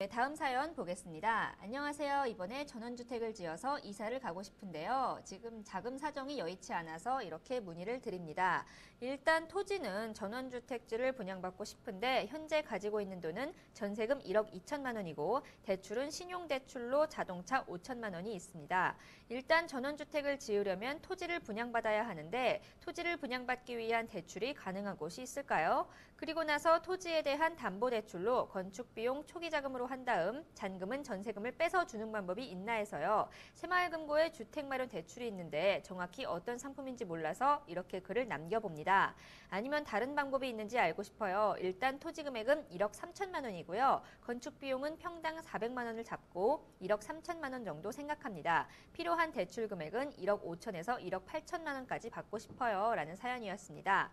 네, 다음 사연 보겠습니다. 안녕하세요. 이번에 전원주택을 지어서 이사를 가고 싶은데요. 지금 자금 사정이 여의치 않아서 이렇게 문의를 드립니다. 일단 토지는 전원주택지를 분양받고 싶은데 현재 가지고 있는 돈은 전세금 1억 2천만 원이고 대출은 신용대출로 자동차 5천만 원이 있습니다. 일단 전원주택을 지으려면 토지를 분양받아야 하는데 토지를 분양받기 위한 대출이 가능한 곳이 있을까요? 그리고 나서 토지에 대한 담보대출로 건축비용 초기자금으로 한 다음 잔금은 전세금을 빼서 주는 방법이 있나 해서요. 새마을금고에 주택마련 대출이 있는데 정확히 어떤 상품인지 몰라서 이렇게 글을 남겨봅니다. 아니면 다른 방법이 있는지 알고 싶어요. 일단 토지 금액은 1억 3천만 원이고요. 건축비용은 평당 400만 원을 잡고 1억 3천만 원 정도 생각합니다. 필요한 대출 금액은 1억 5천에서 1억 8천만 원까지 받고 싶어요. 라는 사연이었습니다.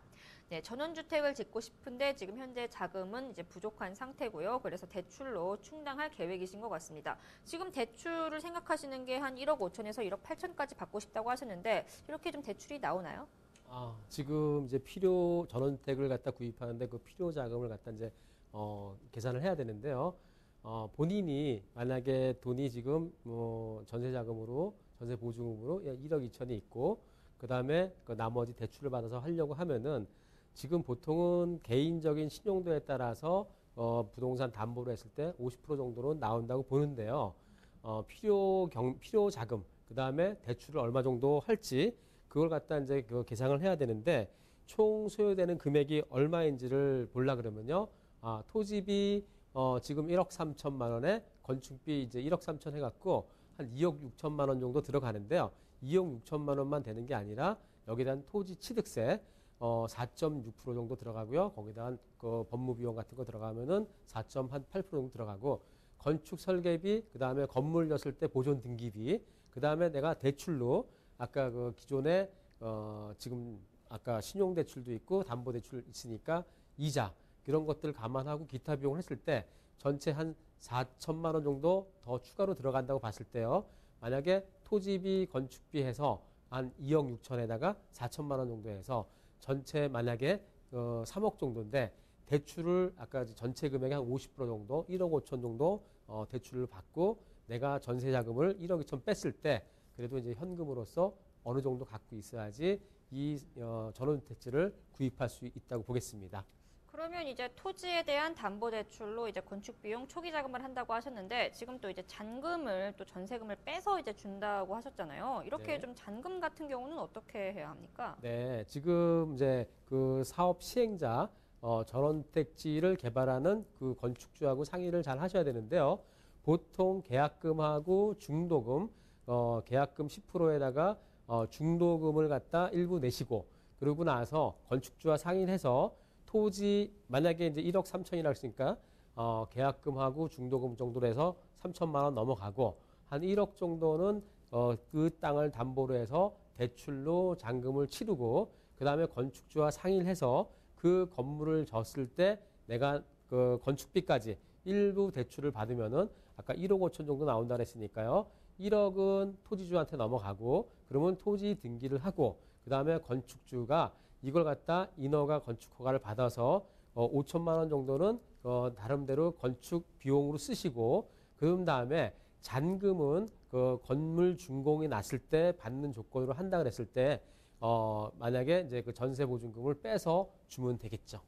네, 전원주택을 짓고 싶은데 지금 현재 자금은 이제 부족한 상태고요. 그래서 대출로 충당할 계획이신 것 같습니다. 지금 대출을 생각하시는 게 한 1억 5천에서 1억 8천까지 받고 싶다고 하셨는데 이렇게 좀 대출이 나오나요? 지금 이제 전원주택을 갖다 구입하는데 그 필요 자금을 갖다 이제, 계산을 해야 되는데요. 본인이 만약에 돈이 지금, 전세 자금으로, 전세 보증금으로 1억 2천이 있고, 그 다음에 그 나머지 대출을 받아서 하려고 하면은 지금 보통은 개인적인 신용도에 따라서, 부동산 담보로 했을 때 50% 정도로 나온다고 보는데요. 필요 자금, 그 다음에 대출을 얼마 정도 할지, 그걸 갖다 이제 그 계산을 해야 되는데, 총 소요되는 금액이 얼마인지를 보려 그러면요. 토지비, 지금 1억 3천만 원에 건축비 이제 1억 3천 해갖고 한 2억 6천만 원 정도 들어가는데요. 2억 6천만 원만 되는 게 아니라 여기에 대한 토지 취득세, 4.6% 정도 들어가고요. 거기다 한 그 법무비용 같은 거 들어가면은 4.8% 정도 들어가고, 건축 설계비, 그 다음에 건물 졌을 때 보존 등기비, 그 다음에 내가 대출로 아까 그 기존에 지금 아까 신용대출도 있고 담보대출 있으니까 이자 이런 것들 감안하고 기타 비용을 했을 때 전체 한 4천만 원 정도 더 추가로 들어간다고 봤을 때요. 만약에 토지비, 건축비 해서 한 2억 6천에다가 4천만 원 정도 해서 전체 만약에 3억 정도인데 대출을 아까 전체 금액의 한 50% 정도 1억 5천 정도 대출을 받고 내가 전세 자금을 1억 2천 뺐을 때 그래도 이제 현금으로서 어느 정도 갖고 있어야지 이 전원주택지를 구입할 수 있다고 보겠습니다. 그러면 이제 토지에 대한 담보대출로 이제 건축비용 초기자금을 한다고 하셨는데 지금 또 이제 잔금을 또 전세금을 빼서 이제 준다고 하셨잖아요. 이렇게 네. 좀 잔금 같은 경우는 어떻게 해야 합니까? 네, 지금 이제 그 사업 시행자 전원주택지를 개발하는 그 건축주하고 상의를 잘 하셔야 되는데요. 보통 계약금하고 중도금, 계약금 10%에다가 중도금을 갖다 일부 내시고 그러고 나서 건축주와 상의를 해서 토지 만약에 이제 1억 3천이라고 했으니까 계약금하고 중도금 정도로 해서 3천만 원 넘어가고 한 1억 정도는 그 땅을 담보로 해서 대출로 잔금을 치르고 그 다음에 건축주와 상의를 해서 그 건물을 졌을 때 내가 그 건축비까지 일부 대출을 받으면은 아까 1억 5천 정도 나온다 그랬으니까요. 1억은 토지주한테 넘어가고 그러면 토지 등기를 하고 그 다음에 건축주가 이걸 갖다 인허가 건축 허가를 받아서 5천만 원 정도는 나름대로 건축 비용으로 쓰시고 그런 다음에 잔금은 그 건물 준공이 났을 때 받는 조건으로 한다 그랬을 때 만약에 이제 그 전세 보증금을 빼서 주면 되겠죠.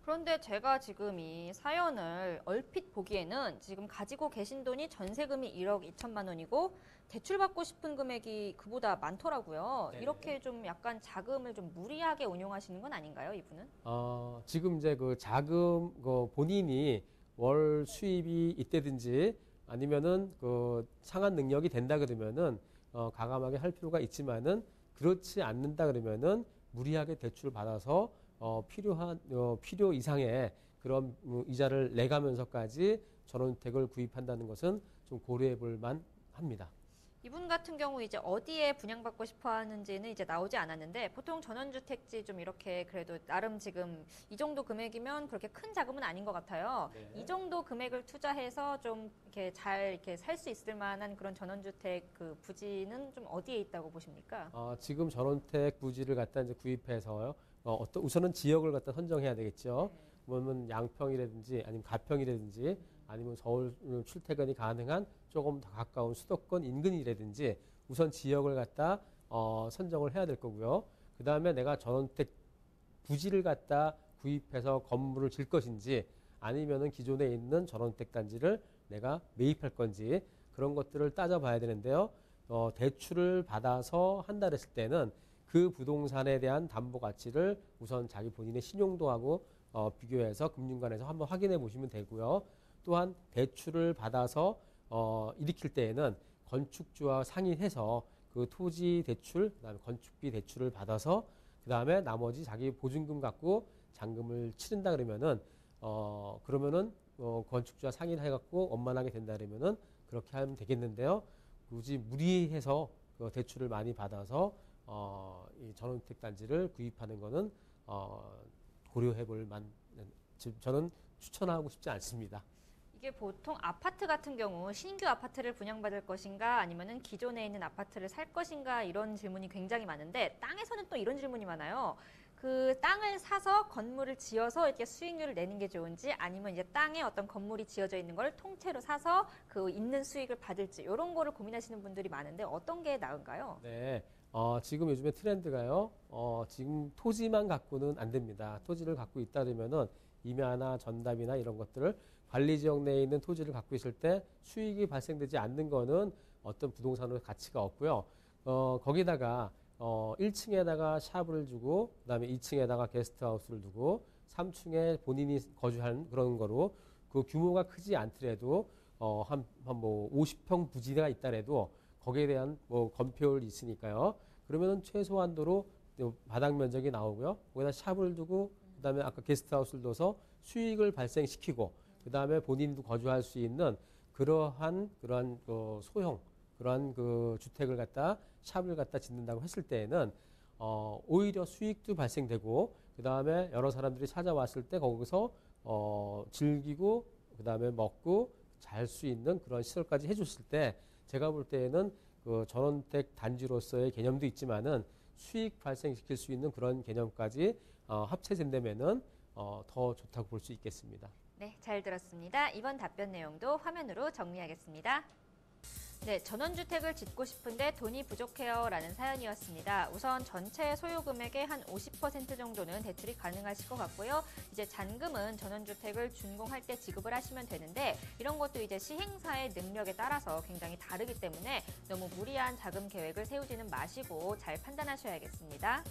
그런데 제가 지금 이 사연을 얼핏 보기에는 지금 가지고 계신 돈이 전세금이 1억 2천만 원이고 대출받고 싶은 금액이 그보다 많더라고요. 네. 이렇게 좀 약간 자금을 좀 무리하게 운용하시는 건 아닌가요, 이분은? 지금 이제 그 자금, 그 본인이 월 수입이 있다든지 아니면은 그 상한 능력이 된다 그러면은, 가감하게 할 필요가 있지만은 그렇지 않는다 그러면은 무리하게 대출을 받아서, 필요 이상의 그런 이자를 내가면서까지 전원주택을 구입한다는 것은 좀 고려해 볼 만 합니다. 이분 같은 경우 이제 어디에 분양받고 싶어 하는지는 이제 나오지 않았는데 보통 전원주택지 좀 이렇게 그래도 나름 지금 이 정도 금액이면 그렇게 큰 자금은 아닌 것 같아요. 네. 이 정도 금액을 투자해서 좀 이렇게 잘 이렇게 살 수 있을 만한 그런 전원주택 그 부지는 좀 어디에 있다고 보십니까? 지금 전원주택 부지를 갖다 이제 구입해서요. 우선은 지역을 갖다 선정해야 되겠죠. 그러면 양평이라든지 아니면 가평이라든지 아니면 서울 출퇴근이 가능한 조금 더 가까운 수도권 인근이라든지 우선 지역을 갖다 선정을 해야 될 거고요. 그 다음에 내가 전원주택 부지를 갖다 구입해서 건물을 질 것인지 아니면은 기존에 있는 전원주택 단지를 내가 매입할 건지 그런 것들을 따져봐야 되는데요. 대출을 받아서 한다 했을 때는 그 부동산에 대한 담보 가치를 우선 자기 본인의 신용도하고 비교해서 금융관에서 한번 확인해 보시면 되고요. 또한 대출을 받아서 일으킬 때에는 건축주와 상의해서 그 토지 대출, 그다음에 건축비 대출을 받아서 그다음에 나머지 자기 보증금 갖고 잔금을 치른다 그러면은 건축주와 상의를 해갖고 원만하게 된다 그러면은 그렇게 하면 되겠는데요. 굳이 무리해서 그 대출을 많이 받아서 이 전원주택 단지를 구입하는 거는 고려해볼 저는 추천하고 싶지 않습니다. 이게 보통 아파트 같은 경우 신규 아파트를 분양받을 것인가 아니면은 기존에 있는 아파트를 살 것인가 이런 질문이 굉장히 많은데 땅에서는 또 이런 질문이 많아요. 그 땅을 사서 건물을 지어서 이렇게 수익률을 내는 게 좋은지 아니면 이제 땅에 어떤 건물이 지어져 있는 걸 통째로 사서 그 있는 수익을 받을지 이런 거를 고민하시는 분들이 많은데 어떤 게 나은가요? 네. 지금 요즘에 트렌드가요. 지금 토지만 갖고는 안 됩니다. 토지를 갖고 있다 그러면은 임야나 전담이나 이런 것들을 관리 지역 내에 있는 토지를 갖고 있을 때 수익이 발생되지 않는 거는 어떤 부동산의 가치가 없고요. 거기다가 1층에다가 샵을 주고 그다음에 2층에다가 게스트하우스를 두고 3층에 본인이 거주하는 그런 거로 그 규모가 크지 않더라도 한 뭐 50평 부지가 있다래도 거기에 대한 뭐 건폐율이 있으니까요. 그러면은 최소한도로 바닥 면적이 나오고요. 거기다 샵을 두고 그다음에 아까 게스트하우스를 둬서 수익을 발생시키고 그다음에 본인도 거주할 수 있는 그러한 소형 그러한 그 주택을 갖다 샵을 갖다 짓는다고 했을 때에는 오히려 수익도 발생되고 그다음에 여러 사람들이 찾아왔을 때 거기서 즐기고 그다음에 먹고 잘 수 있는 그런 시설까지 해줬을 때 제가 볼 때에는 그 전원주택 단지로서의 개념도 있지만은 수익 발생시킬 수 있는 그런 개념까지 합체된다면은 더 좋다고 볼 수 있겠습니다. 네, 잘 들었습니다. 이번 답변 내용도 화면으로 정리하겠습니다. 네, 전원주택을 짓고 싶은데 돈이 부족해요 라는 사연이었습니다. 우선 전체 소요 금액의 한 50% 정도는 대출이 가능하실 것 같고요. 이제 잔금은 전원주택을 준공할 때 지급을 하시면 되는데 이런 것도 이제 시행사의 능력에 따라서 굉장히 다르기 때문에 너무 무리한 자금 계획을 세우지는 마시고 잘 판단하셔야겠습니다.